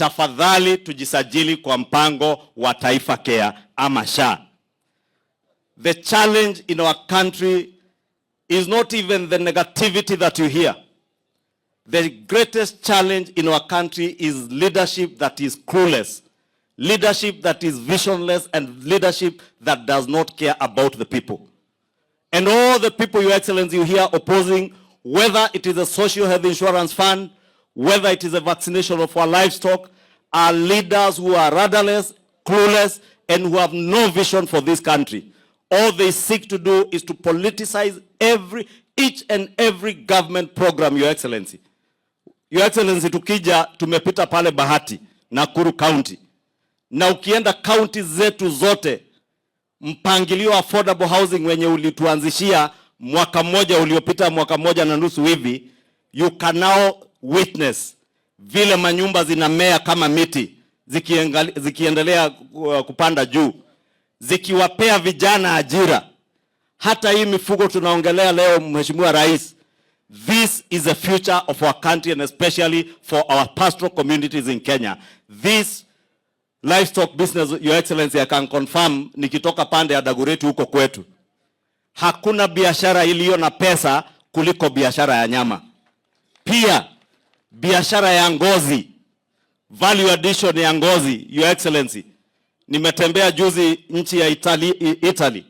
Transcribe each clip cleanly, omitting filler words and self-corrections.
tafadhali tujisajili kwa mpango wa Taifa Care ama SHA. The challenge in our country is not even the negativity that you hear. The greatest challenge in our country is leadership that is clueless, leadership that is visionless, and leadership that does not care about the people. And all the people, Your Excellency, you hear opposing, whether it is a social health insurance fund, whether it is a vaccination of our livestock, are leaders who are rudderless, clueless, and who have no vision for this country. All they seek to do is to politicize each and every government program, Your Excellency. Your Excellency, tukija tumepita pale Bahati, Nakuru County. Na ukienda county zetu zote, mpangilio affordable housing wenye ulituanzishia mwaka mmoja uliopita, mwaka mmoja na nusu hivi, you can now witness vile manyumba zinamea kama miti, zikiendelea kupanda juu, zikiwapea vijana ajira. Hata hii mifugo tunaongelea leo, Mheshimiwa Rais, this is the future of our country, and especially for our pastoral communities in Kenya. This livestock business, Your Excellency, I can confirm, nikitoka pande ya Dagoretti huko kwetu, hakuna biashara iliyo na pesa kuliko biashara ya nyama. Pia biashara ya ngozi, value addition ya ngozi, Your Excellency. Nimetembea juzi nchi ya Italy.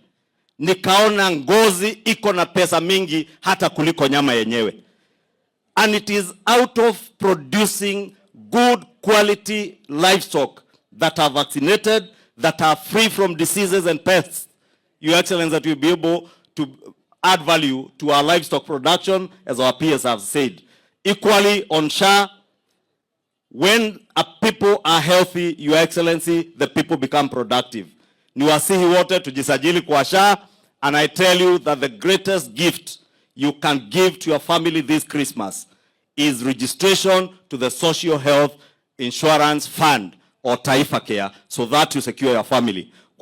Nikaona ngozi iko na pesa mingi hata kuliko nyama yenyewe. And it is out of producing good quality livestock that are vaccinated, that are free from diseases and pests, Your Excellency, that will be able to add value to our livestock production, as our peers have said. Equally on SHA, when people are healthy, Your Excellency, the people become productive. Niwasihi wote tujisajili kwa SHA, and I tell you that the greatest gift you can give to your family this Christmas is registration to the Social Health Insurance Fund or Taifa Care, so that you secure your family.